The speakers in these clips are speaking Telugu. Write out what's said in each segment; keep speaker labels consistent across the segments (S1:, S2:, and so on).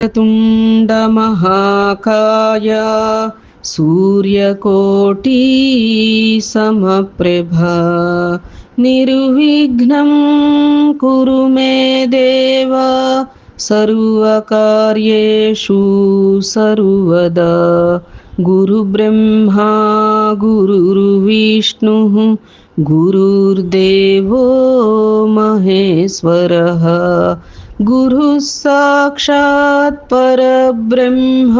S1: तुण्डमहाकाय सूर्यकोटि समप्रभा निर्विघ्नं कुरु मे देव सर्वकार्येषु सर्वदा। गुरुब्रह्मा गुरुर्विष्णुः गुरुर्देवो महेश्वरः गुरुः साक्षात् परब्रह्म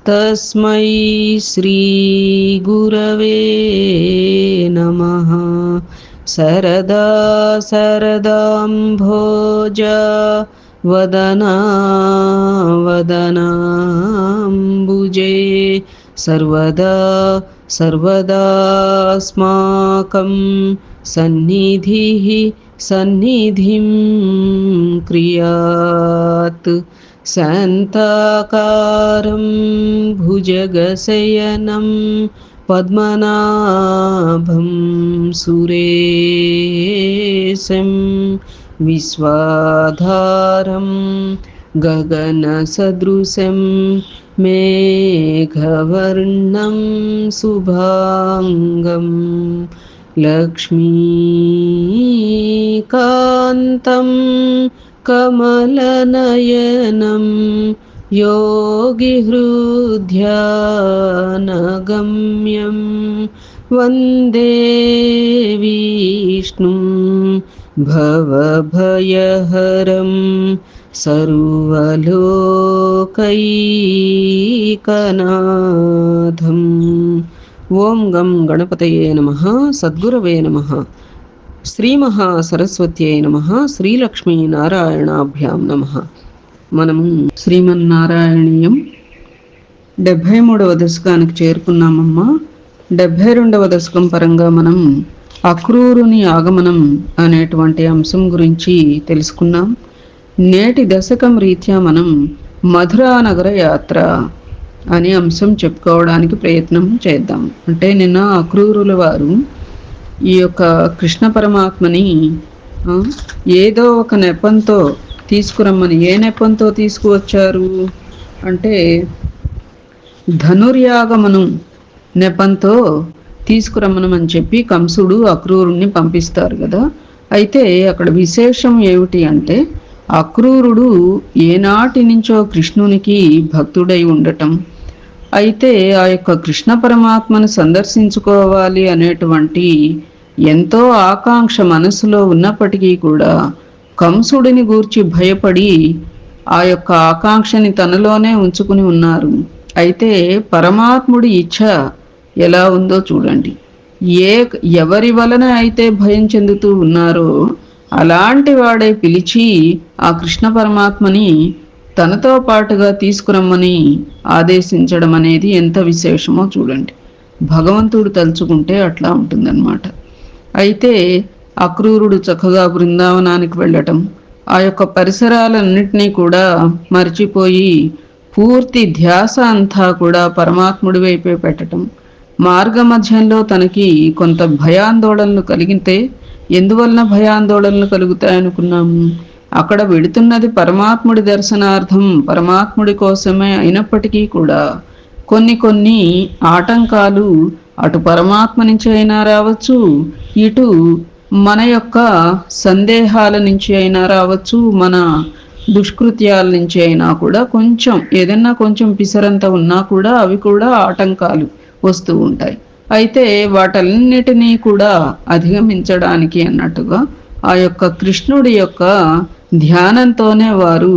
S1: तस्मै श्री गुरवे नमः। सरदा सरदाम्भोज वदना वदनाम्बुजे सर्वदा सर्वदास्माकं सन्निधिः सन्निधिं क्रियात्। शान्ताकारं भुजगशयनं पद्मनाभं सुरेशं विश्वाधारं गगनसदृशं मेघवर्णं शुभांगं लक्ष्मीकान्तं कमलनयनं योगिहृद्यानगम्यं वन्दे विष्णुं भवभयहरं सर्वलोकैकनाथं। ఓం గం గణపతయే నమః. సద్గురవే నమః. శ్రీ మహాసరస్వత్యై నమః. శ్రీలక్ష్మీ నారాయణాభ్యాం నమః. మనము శ్రీమన్నారాయణీయం 73వ దశకానికి చేరుకున్నామమ్మా. 72వ దశకం పరంగా మనం అక్రూరుని ఆగమనం అనేటువంటి అంశం గురించి తెలుసుకున్నాం. నేటి దశకం రీత్యా మనం మధురా నగర యాత్ర అనే అంశం చెప్పుకోవడానికి ప్రయత్నం చేద్దాం. అంటే నిన్న అక్రూరుల వారు ఈ యొక్క కృష్ణ పరమాత్మని ఏదో ఒక నెపంతో తీసుకురమ్మని, ఏ నెపంతో తీసుకువచ్చారు అంటే ధనుర్యాగమను నెపంతో తీసుకురమ్మనని చెప్పి కంసుడు అక్రూరుణ్ణి పంపిస్తారు కదా. అయితే అక్కడ విశేషం ఏమిటి అంటే అక్రూరుడు ఏనాటి నుంచో కృష్ణునికి భక్తుడై ఉండటం, అయితే ఆ యొక్క కృష్ణ పరమాత్మను సందర్శించుకోవాలి అనేటువంటి ఎంతో ఆకాంక్ష మనసులో ఉన్నప్పటికీ కూడా కంసుడిని గూర్చి భయపడి ఆ యొక్క ఆకాంక్షని తనలోనే ఉంచుకుని ఉన్నారు. అయితే పరమాత్ముడి ఇచ్ఛ ఎలా ఉందో చూడండి. ఎవరి వలన అయితే భయం చెందుతూ ఉన్నారో అలాంటి వాడే పిలిచి ఆ కృష్ణ పరమాత్మని తనతో పాటుగా తీసుకురమ్మని ఆదేశించడం అనేది ఎంత విశేషమో చూడండి. భగవంతుడు తలుచుకుంటే అట్లా ఉంటుందన్నమాట. అయితే అక్రూరుడు చక్కగా బృందావనానికి వెళ్ళటం, ఆ యొక్క పరిసరాలన్నింటినీ కూడా మర్చిపోయి పూర్తి ధ్యాస అంతా కూడా పరమాత్ముడి వైపే పెట్టడం. మార్గ మధ్యంలో తనకి కొంత భయాందోళనలు కలిగితే, ఎందువలన భయాందోళనలు కలుగుతాయనుకున్నాము, అక్కడ వెడుతున్నది పరమాత్ముడి దర్శనార్థం, పరమాత్ముడి కోసమే అయినప్పటికీ కూడా కొన్ని ఆటంకాలు అటు పరమాత్మ నుంచి అయినా రావచ్చు, ఇటు మన యొక్క సందేహాల నుంచి అయినా రావచ్చు, మన దుష్కృత్యాల నుంచి అయినా కూడా ఏదన్నా కొంచెం పిసరంత ఉన్నా కూడా అవి కూడా ఆటంకాలు వస్తూ ఉంటాయి. అయితే వాటన్నిటినీ కూడా అధిగమించడానికి అన్నట్టుగా ఆ యొక్క కృష్ణుడి యొక్క ధ్యానంతోనే వారు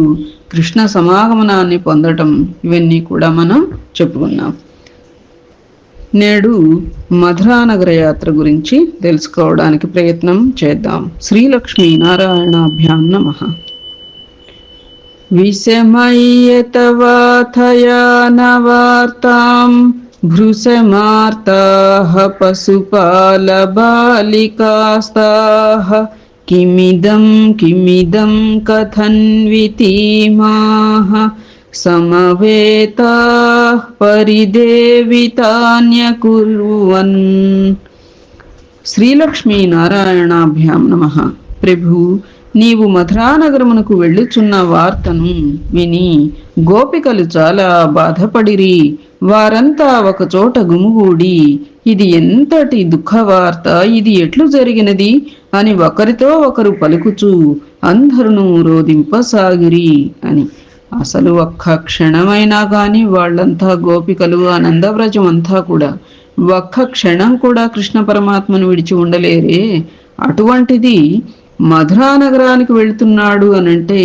S1: కృష్ణ సమాగమనాన్ని పొందటం, ఇవన్నీ కూడా మనం చెప్పుకున్నాం. నేడు మధురానగర యాత్ర గురించి తెలుసుకోవడానికి ప్రయత్నం చేద్దాం. శ్రీలక్ష్మీ నారాయణాభ్యాం నమః. విషమయ్యతవాథయా నవార్తాం భృశమార్తాః పశుపాల బాలికాస్తాః కిమిదం కథన్వితీమాః సమవేతాః పరిదేవితాన్యకుర్వన్. శ్రీలక్ష్మీ నారాయణాభ్యాం నమః. ప్రభు, నీవు మధురానగరమునకు వెళ్ళుచున్న వార్తను విని గోపికలు చాలా బాధపడిరి. వారంతా ఒకచోట గుమిగూడి, ఇది ఎంతటి దుఃఖవార్త, ఇది ఎట్లు జరిగినది అని ఒకరితో ఒకరు పలుకుచూ అందరును రోదింపసాగిరి అని. అసలు ఒక్క క్షణమైనా గాని వాళ్ళంతా గోపికలు ఆనందవ్రజం అంతా కూడా ఒక్క క్షణం కూడా కృష్ణ పరమాత్మను విడిచి ఉండలేరే. అటువంటిది మధురానగరానికి వెళుతున్నాడు అనంటే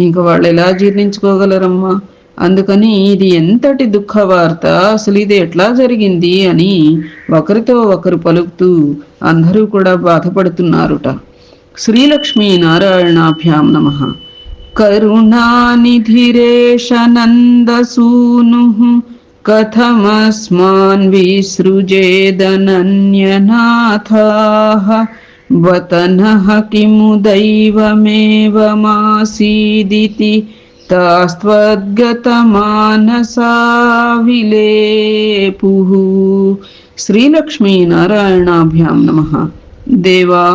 S1: ఇంక వాళ్ళు ఎలా జీర్ణించుకోగలరమ్మా? అందుకని ఇది ఎంతటి దుఃఖవార్త, అసలు ఇది ఎట్లా జరిగింది అని ఒకరితో ఒకరు పలుకుతూ అందరూ కూడా బాధపడుతున్నారుట. శ్రీలక్ష్మీ నారాయణాభ్యాం నమః. కరుణానిధిరేష నందసూనుః కథమస్మాన్ విసృజేదనన్యనాథాః వతనః కిము దైవమేవమాసీదితి తాస్త్వద్గతమానసా విలేపుః. శ్రీలక్ష్మీ నారాయణాభ్యాం నమః. దేవా,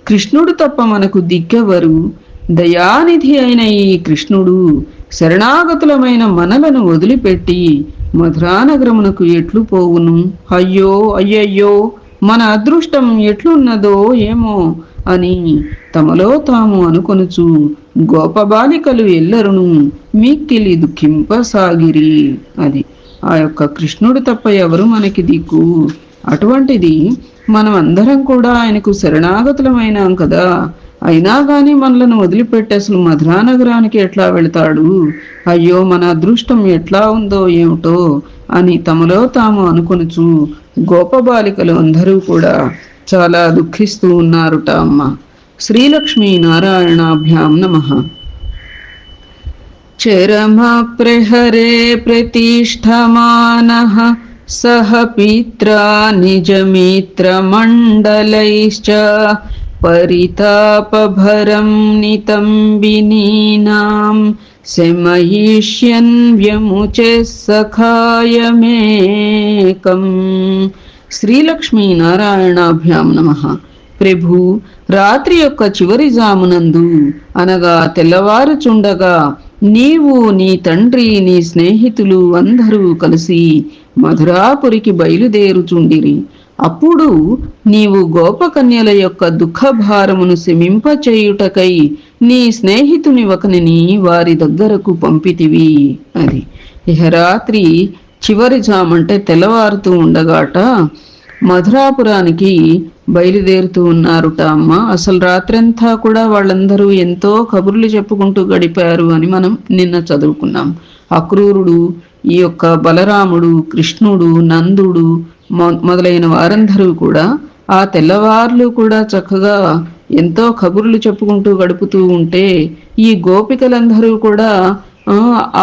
S1: కృష్ణుడు తప్ప మనకు దిక్కెవరు? దయానిధి అయిన ఈ కృష్ణుడు శరణాగతులమైన మనలను వదిలిపెట్టి మధురానగరమునకు ఎట్లు పోవును? అయ్యో అయ్యయ్యో, మన అదృష్టం ఎట్లున్నదో ఏమో అని తమలో తాము అనుకొనుచు గోపబాలికలు ఎల్లరును మిక్కిలి దుఃఖింపసాగిరి. అది ఆ యొక్క కృష్ణుడు తప్ప ఎవరు మనకి దిక్కు? అటువంటిది మనం అందరం కూడా ఆయనకు శరణాగతులమైనాం కదా. అయినా గాని మనలను వదిలిపెట్టి అసలు మధురానగరానికి ఎట్లా వెళతాడు? అయ్యో, మన అదృష్టం ఎట్లా ఉందో ఏమిటో అని తమలో తాము అనుకొనుచు గోపబాలికలు అందరూ కూడా చాలా దుఃఖిస్తూ ఉన్నారుట. అమ్మ శ్రీలక్ష్మీ నారాయణాభ్యాం నమః. చరమ ప్రహరే ప్రతిష్ఠమానః సహ పిత్రా నిజమిత్ర మండలైశ్చ పరితాపభరం నితంబినీనాం శమయిష్యన్ వ్యముచే సఖాయమేకం. శ్రీలక్ష్మీ నారాయణాభ్యాం నమః. ప్రభు, రాత్రి యొక్క చివరి జామునందు అనగా తెల్లవారుచుండగా నీవు, నీ తండ్రి, నీ స్నేహితులు అందరూ కలిసి మధురాపురికి బయలుదేరుచుండిరి. అప్పుడు నీవు గోపకన్యల యొక్క దుఃఖభారమును శమింపచేయుటకై నీ స్నేహితుని ఒకనిని వారి దగ్గరకు పంపితివి. అది ఇహ రాత్రి చివరి జామంటే తెల్లవారుతూ ఉండగాట మధురాపురానికి బయలుదేరుతూ ఉన్నారుట. అమ్మ అసలు రాత్రంతా కూడా వాళ్ళందరూ ఎంతో కబుర్లు చెప్పుకుంటూ గడిపారు అని మనం నిన్న చదువుకున్నాం. అక్రూరుడు, ఈ యొక్క బలరాముడు, కృష్ణుడు, నందుడు మొదలైన వారందరూ కూడా ఆ తెల్లవార్లు కూడా చక్కగా ఎంతో కబుర్లు చెప్పుకుంటూ గడుపుతూ ఉంటే ఈ గోపికలందరూ కూడా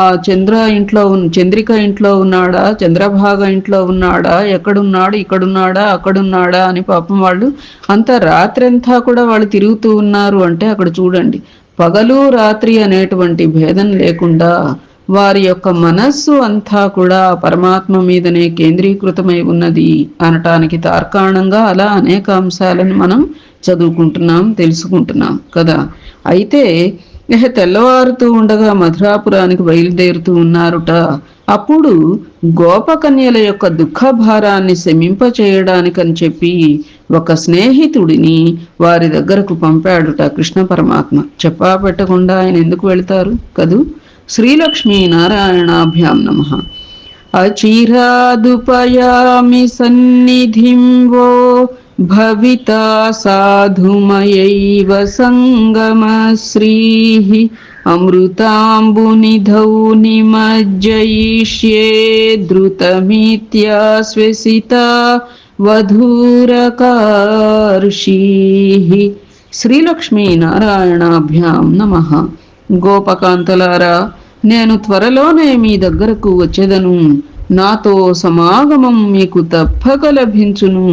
S1: ఆ చంద్రిక ఇంట్లో ఉన్నాడా, చంద్రభాగ ఇంట్లో ఉన్నాడా, ఎక్కడున్నాడు, ఇక్కడున్నాడా, అక్కడున్నాడా అని పాపం వాళ్ళు అంత రాత్రంతా కూడా వాళ్ళు తిరుగుతూ ఉన్నారు. అంటే అక్కడ చూడండి, పగలు రాత్రి అనేటువంటి భేదం లేకుండా వారి యొక్క మనస్సు అంతా కూడా పరమాత్మ మీదనే కేంద్రీకృతమై ఉన్నది అనటానికి తార్కాణంగా అలా అనేక అంశాలను మనం చదువుకుంటున్నాం, తెలుసుకుంటున్నాం కదా. అయితే తెల్లవారుతూ ఉండగా మధురాపురానికి బయలుదేరుతూ ఉన్నారుట. అప్పుడు గోపకన్యల యొక్క దుఃఖభారాన్ని శమింపచేయడానికని చెప్పి ఒక స్నేహితుడిని వారి దగ్గరకు పంపాడుట కృష్ణ పరమాత్మ. చెప్పా పెట్టకుండా ఆయన ఎందుకు వెళతారు కదూ. శ్రీలక్ష్మీ నారాయణాభ్యాం నమః. అచిరాదుపయామి సన్నిధిం वो భవితా సాధుమయైవ సంగమశ్రీః అమృతాంబునిధౌ నిమజ్జయిష్యే ధృతమిత్యాశ్వసితా వధూరకార్షీః. శ్రీలక్ష్మీ నారాయణాభ్యాం నమః. గోపకాంతలారా, నేను త్వరలోనే మీ దగ్గరకు వచ్చేదను. నాతో సమాగమం మీకు తప్పక లభించును.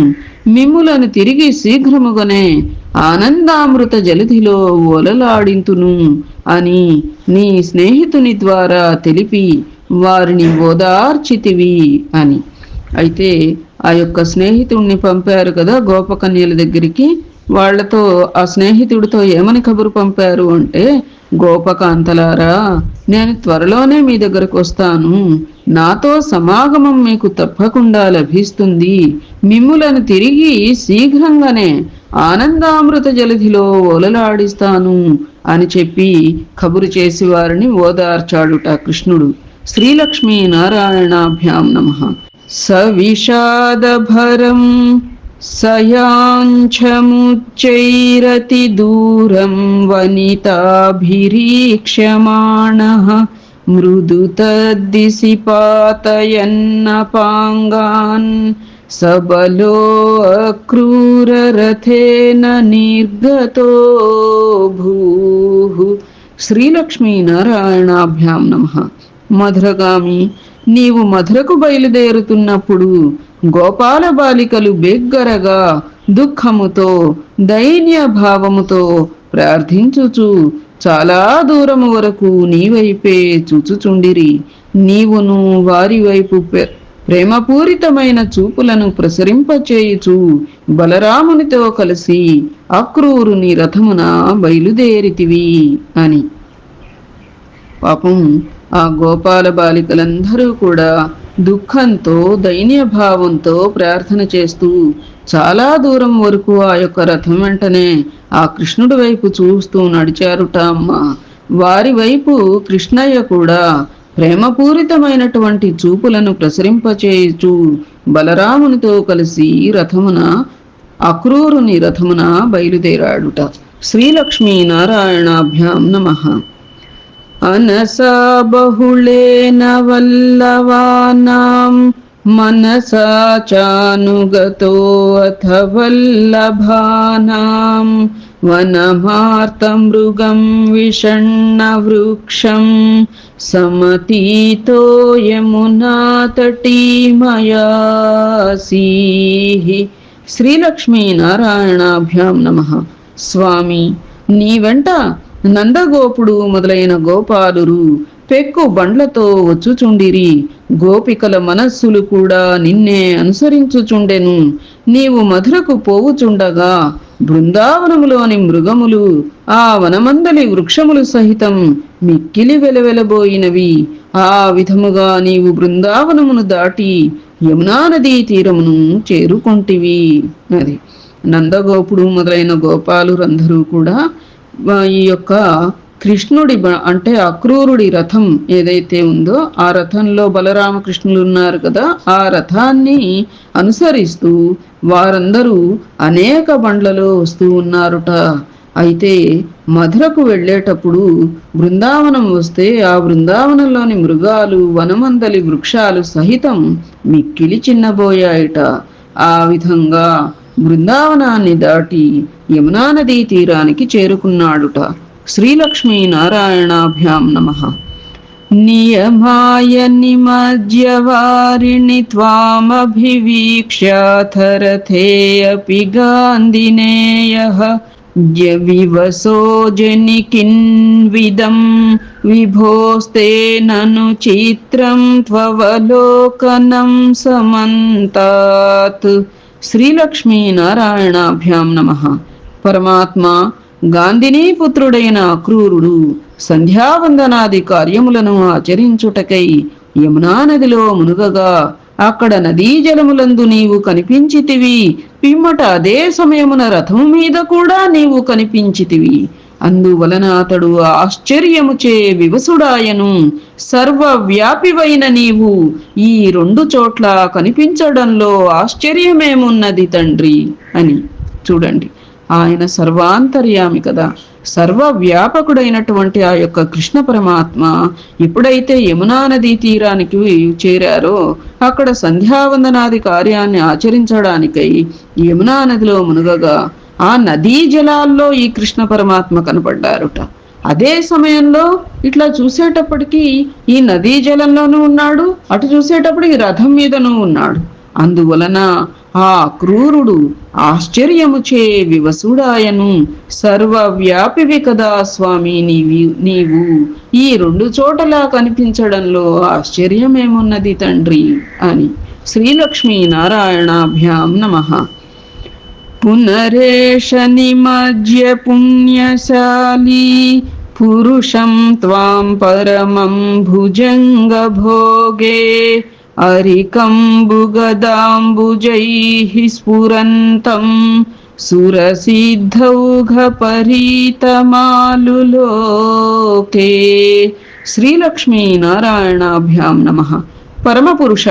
S1: మిమ్ములను తిరిగి శీఘ్రముగానే ఆనందామృత జలధిలో ఓలలాడింతును అని నీ స్నేహితుని ద్వారా తెలిపి వారిని ఓదార్చితివి అని. అయితే ఆ యొక్క స్నేహితుణ్ణి పంపారు కదా గోపకన్యల దగ్గరికి. వాళ్లతో ఆ స్నేహితుడితో ఏమని కబురు పంపారు అంటే, గోపకాంతలారా, నేను త్వరలోనే మీ దగ్గరకు వస్తాను. నాతో సమాగమం మీకు తప్పకుండా లభిస్తుంది. మిమ్ములను తిరిగి శీఘ్రంగానే ఆనందామృత జలధిలో ఓలలాడిస్తాను అని చెప్పి కబురు చేసి వారిని ఓదార్చాడుట కృష్ణుడు. శ్రీలక్ష్మీ నారాయణాభ్యాం నమః. సవిషాదభరం సయాంఛముచ్చైరతి దూరం వనితాభిరీక్ష్యమాణః మృదు తద్దిశి పాతయన్నపాంగాన్ సబలో అక్రూరరథేన నిర్గతో భూః. శ్రీలక్ష్మీ నారాయణాభ్యాం నమః. మధురగామి, నీవు మధురకు బయలుదేరుతున్నప్పుడు గోపాల బాలికలు బెగ్గరగా దుఃఖముతో దైన్య భావముతో ప్రార్థించుచు చాలా దూరము వరకు నీవైపే చూచుచుండిరి. నీవును వారి వైపు ప్రేమపూరితమైన చూపులను ప్రసరింపచేయుచు బలరామునితో కలిసి అక్రూరుని రథమున బయలుదేరితివి అని. పాపం ఆ గోపాల బాలికలందరూ కూడా దుఃఖంతో దైన్యభావంతో ప్రార్థన చేస్తూ చాలా దూరం వరకు ఆ యొక్క రథం వెంటనే ఆ కృష్ణుడి వైపు చూస్తూ నడిచారుట అమ్మ. వారి వైపు కృష్ణయ్య కూడా ప్రేమపూరితమైనటువంటి చూపులను ప్రసరింపచేయుచు బలరామునితో కలిసి రథమున అక్రూరుని రథమున బయలుదేరాడుట. శ్రీలక్ష్మీ నారాయణాభ్యాం నమః. అనసా బహుళేన వల్లవానాం మనసా చానుగతో అథ వల్లభానాం వనమార్తమృగం విషణ్ణ వృక్షం సమతీతో యమునా తటీమయాసీః. శ్రీలక్ష్మీ నారాయణాభ్యాం నమః. స్వామి, నీ వెంట నందగోపుడు మొదలైన గోపాలురు పెక్కు బండ్లతో వచ్చుచుండిరి. గోపికల మనస్సులు కూడా నిన్నే అనుసరించుచుండెను. నీవు మధురకు పోవుచుండగా బృందావనములోని మృగములు ఆ వనమందలి వృక్షములు సహితం మిక్కిలి వెలవెలబోయినవి. ఆ విధముగా నీవు బృందావనమును దాటి యమునా నదీ తీరమును చేరుకొంటివి. అది నందగోపుడు మొదలైన గోపాలురందరూ కూడా ఈ యొక్క కృష్ణుడి అంటే అక్రూరుడి రథం ఏదైతే ఉందో ఆ రథంలో బలరామకృష్ణులు ఉన్నారు కదా, ఆ రథాన్ని అనుసరిస్తూ వారందరూ అనేక బండ్లలో వస్తూ ఉన్నారుట. అయితే మధురకు వెళ్ళేటప్పుడు బృందావనం వస్తే ఆ బృందావనంలోని మృగాలు వనమందలి వృక్షాలు సహితం మిక్కిలి చిన్నబోయాయట. ఆ విధంగా బృందావనాన్ని దాటి యమునా నదీ తీరానికి చేరుకున్నాడుట. శ్రీలక్ష్మీ నారాయణాభ్యాం నమః. నియమాయ నిమజ్యవారిణి త్వామభివీక్ష్యాథ రథే అపి గాంధినేయః వివసో జనికిన్విదం విభోస్తే నను చిత్రం త్వవలోకనం సమంతాత్. శ్రీలక్ష్మీ నారాయణాభ్యాం నమః. పరమాత్మ గాంధినీ పుత్రుడైన అక్రూరుడు సంధ్యావందనాది కార్యములను ఆచరించుటకై యమునా నదిలో మునుగగా అక్కడ నదీ జలములందు నీవు కనిపించితివి. పిమ్మట అదే సమయమున రథము మీద కూడా నీవు కనిపించితివి. అందువలన అతడు ఆశ్చర్యముచే వివసుడాయను. సర్వవ్యాపివైన నీవు ఈ రెండు చోట్ల కనిపించడంలో ఆశ్చర్యమేమున్నది తండ్రి అని. చూడండి, ఆయన సర్వాంతర్యామి కదా, సర్వవ్యాపకుడైనటువంటి ఆ యొక్క కృష్ణ పరమాత్మ ఎప్పుడైతే యమునా నదీ తీరానికి చేరారో అక్కడ సంధ్యావందనాది కార్యాన్ని ఆచరించడానికై యమునా నదిలో మునుగగా ఆ నదీ జలాల్లో ఈ కృష్ణ పరమాత్మ కనపడ్డారుట. అదే సమయంలో ఇట్లా చూసేటప్పటికీ ఈ నదీ జలంలోనూ ఉన్నాడు, అటు చూసేటప్పటికి రథం మీదనూ ఉన్నాడు. అందువలన ఆ క్రూరుడు ఆశ్చర్యముచే వివసుడాయను. సర్వవ్యాపివి కదా స్వామి నీవు ఈ రెండు చోటలా కనిపించడంలో ఆశ్చర్యమేమున్నది తండ్రి అని. శ్రీలక్ష్మీ నారాయణాభ్యాం నమః. పునరేష నిమజ్య పుణ్యశాలి పురుషం త్వాం పరమం భుజంగ భోగే అరికంబుగదాంబుజైః స్ఫురంతం సురసిద్ధౌఘ పరీతమాలులోకే. శ్రీలక్ష్మీ నారాయణాభ్యాం నమః. పరమపురుష,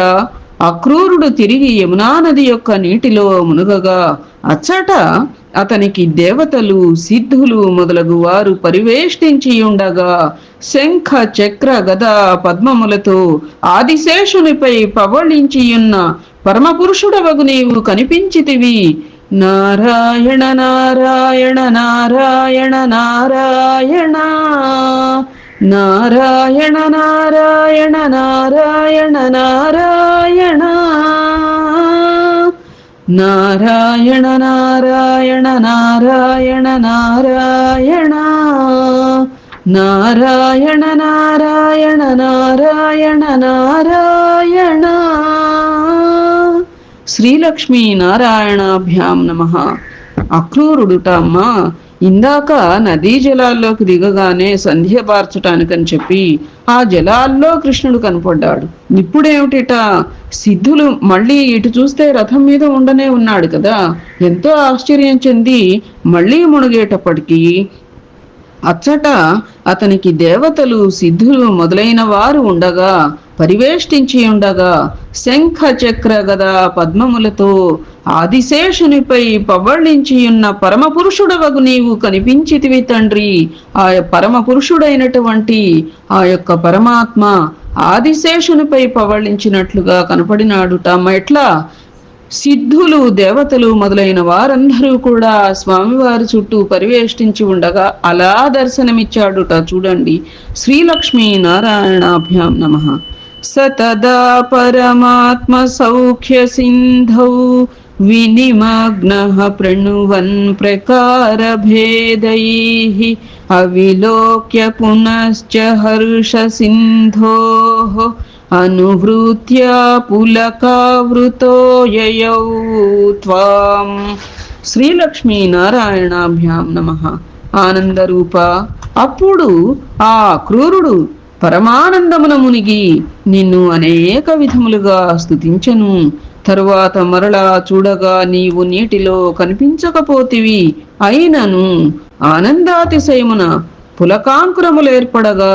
S1: అక్రూరుడు తిరిగి యమునా నది యొక్క నీటిలో మునుగగా అచ్చట అతనికి దేవతలు, సిద్ధులు మొదలగు వారు పరివేష్టించి ఉండగా శంఖ చక్ర గద పద్మములతో ఆదిశేషునిపై పవళించియున్న పరమపురుషుడవగు నీవు కనిపించితివి. నారాయణ నారాయణ నారాయణ నారాయణ నారాయణ నారాయణ నారాయణ నారాయణ నారాయణ నారాయణ నారాయణ నారాయణ నారాయణ నారాయణ నారాయణ నారాయణ. శ్రీలక్ష్మీ నారాయణాభ్యాం నమః. అక్రూరుడుట అమ్మా, ఇందాక నదీ జలాల్లోకి దిగగానే సంధ్య బార్చటానికని చెప్పి ఆ జలాల్లో కృష్ణుడు కనపడ్డాడు. ఇప్పుడేమిటిట, సిద్ధులు మళ్ళీ ఇటు చూస్తే రథం మీద ఉండనే ఉన్నాడు కదా. ఎంతో ఆశ్చర్యం చెంది మళ్ళీ మునిగేటప్పటికీ అచ్చట అతనికి దేవతలు, సిద్ధులు మొదలైన వారు ఉండగా పరివేష్టించి ఉండగా శంఖ చక్ర గద పద్మములతో ఆదిశేషునిపై పవళించియున్న పరమపురుషుడవగు నీవు కనిపించితివి తండ్రి. ఆ పరమపురుషుడైనటువంటి ఆ యొక్క పరమాత్మ ఆదిశేషునిపై పవళించినట్లుగా కనపడినాడుట. ఎట్లా? సిద్ధులు, దేవతలు మొదలైన వారందరూ కూడా స్వామివారి చుట్టూ పరివేష్టించి ఉండగా అలా దర్శనమిచ్చాడుట. చూడండి. శ్రీలక్ష్మీ నారాయణాభ్యాం నమః. సతదా పరమాత్మ సౌఖ్య సింధౌ వినిమగ్నః ప్రణువన్ ప్రకార భేదైః అవిలోక్య పునశ్చ హర్ష సింధోః అనువృత్య పులకావృతో యయౌ త్వాం. శ్రీలక్ష్మీ నారాయణాభ్యాం నమః. ఆనందరూప, అప్పుడు ఆ క్రూరుడు పరమానందమున మునిగి నిన్ను అనేక విధములుగా స్తుతించెను. తరువాత మరలా చూడగా నీవు నీటిలో కనిపించకపోతివి. అయినను ఆనందాతిశయమున పులకాంకురములేర్పడగా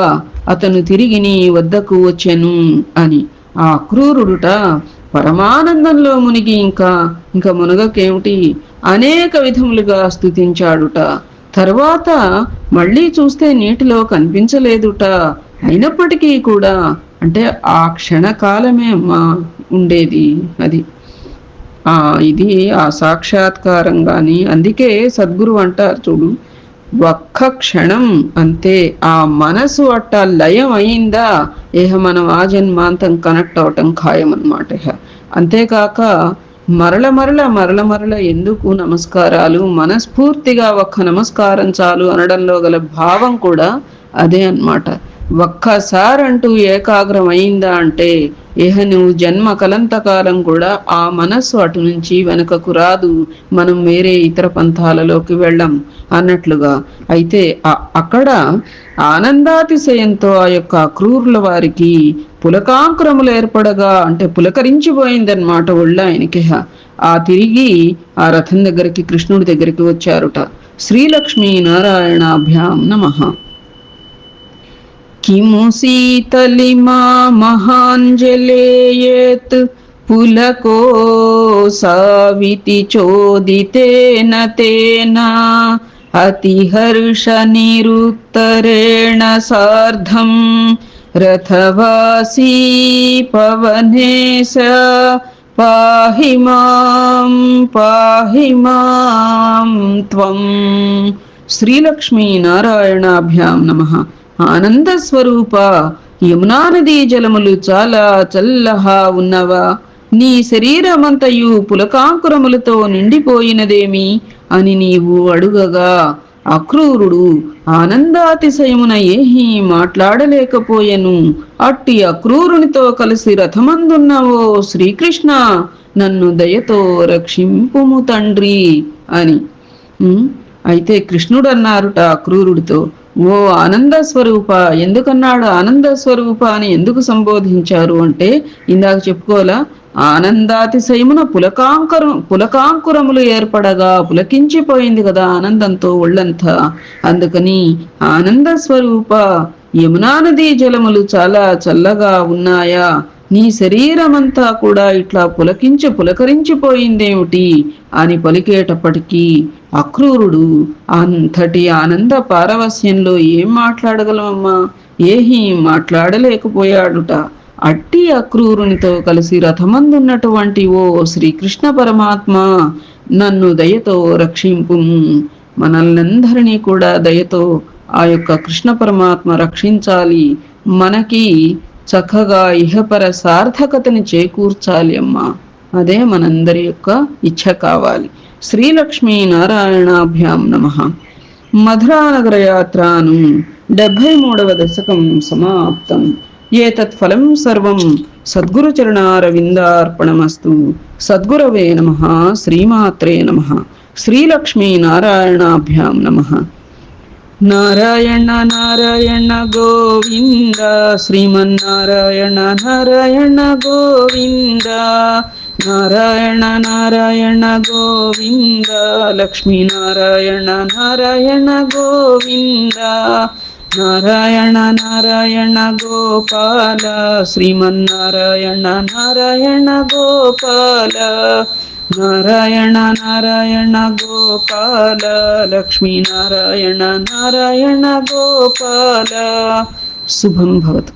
S1: అతను తిరిగి నీ వద్దకు వచ్చెను అని. ఆ క్రూరుడుట పరమానందంలో మునిగి ఇంకా మునగకేమిటి, అనేక విధములుగా స్తుతించాడుట. తర్వాత మళ్ళీ చూస్తే నీటిలో కనిపించలేదుట. అయినప్పటికీ కూడా, అంటే ఆ క్షణకాలమే అమ్మా ఉండేది అది. ఇది ఆ సాక్షాత్కారం గాని. అందుకే సద్గురు అంటారు చూడు, ఒక్క క్షణం అంతే ఆ మనసు అట్ట లయం అయిందా మనం ఆ జన్మాంతం కనెక్ట్ అవటం ఖాయం అన్నమాట. అంతేకాక మరల ఎందుకు నమస్కారాలు, మనస్ఫూర్తిగా ఒక్క నమస్కారం చాలు అనడంలో గల భావం కూడా అదే అన్నమాట. ఒక్కసారంటూ ఏకాగ్రం అయిందా అంటే నువ్వు జన్మ కలంతకాలం కూడా ఆ మనస్సు అటు నుంచి వెనుకకు రాదు. మనం వేరే ఇతర పంథాలలోకి వెళ్ళం అన్నట్లుగా. అయితే అక్కడ ఆనందాతిశయంతో ఆ యొక్క అక్రూరుల వారికి పులకాంకురములు ఏర్పడగా, అంటే పులకరించిపోయిందన్నమాట ఒళ్ళ ఆయనకి. తిరిగి ఆ రథం దగ్గరికి, కృష్ణుడి దగ్గరికి వచ్చారుట. శ్రీలక్ష్మీ నారాయణాభ్యాం నమః. కిము శీతలిమా మహాంజలేయేత్ పులకో సావితి చోదితేన తేన అతిహర్ష నిరుత్తరేణ సార్ధం రథవాసీ పవనేశ పాహి మాం త్వం. శ్రీలక్ష్మీ నారాయణాభ్యాం నమః. ఆనంద స్వరూప, యమునా నదీ జలములు చాలా చల్లహా ఉన్నవా? నీ శరీరమంతయు పులకాంకురములతో నిండిపోయినదేమి అని నీవు అడుగగా అక్రూరుడు ఆనందాతిశయమున ఏహీ మాట్లాడలేకపోయెను. అట్టి అక్రూరునితో కలిసి రథమందున్నవో శ్రీకృష్ణ, నన్ను దయతో రక్షింపుము తండ్రి అని. ఉమ్, అయితే కృష్ణుడు అన్నారుట క్రూరుడితో, ఓ ఆనంద స్వరూప, ఎందుకన్నాడు ఆనంద స్వరూప అని ఎందుకు సంబోధించారు అంటే, ఇందాక చెప్పుకోవాలా, ఆనందాతిశయమున పులకాంకురములు ఏర్పడగా పులకించిపోయింది కదా ఆనందంతో ఒళ్ళంతా. అందుకని ఆనంద స్వరూప, యమునా నదీ జలములు చాలా చల్లగా ఉన్నాయా, నీ శరీరమంతా కూడా ఇట్లా పులకరించిపోయిందేమిటి అని పలికేటప్పటికీ అక్రూరుడు అంతటి ఆనంద పారవస్యంలో ఏం మాట్లాడగలమమ్మా, ఏహీ మాట్లాడలేకపోయాడుట. అట్టి అక్రూరునితో కలిసి రథమందున్నటువంటి ఓ శ్రీకృష్ణ పరమాత్మ, నన్ను దయతో రక్షింపు, మనల్నందరినీ కూడా దయతో ఆ యొక్క కృష్ణ పరమాత్మ రక్షించాలి, మనకి చక్కగా ఇహపర సార్థకతని చేకూర్చాలి అమ్మా. అదే మనందరి యొక్క ఇచ్ఛ కావాలి. శ్రీలక్ష్మీ నారాయణాభ్యాం నమః. మధురానగర యాత్రాను 73వ దశకం సమాప్తం. ఏతత్ఫలం సర్వం సద్గురుచరణారవిందార్పణమస్తు. సద్గురవే నమః. శ్రీమాత్రే నమః. శ్రీలక్ష్మీ నారాయణాభ్యాం నమః. నారాయణ నారాయణ గోవింద, శ్రీమన్నారాయణ నారాయణ గోవింద, నారాయణ నారాయణ గోవింద, లక్ష్మీనారాయణ నారాయణ గోవింద, నారాయణ నారాయణ గోపాల, శ్రీమన్నారాయణ నారాయణ గోపాల, నారాయణ నారాయణ గోపాల, లక్ష్మీనారాయణ నారాయణ గోపాల. శుభం భవతు.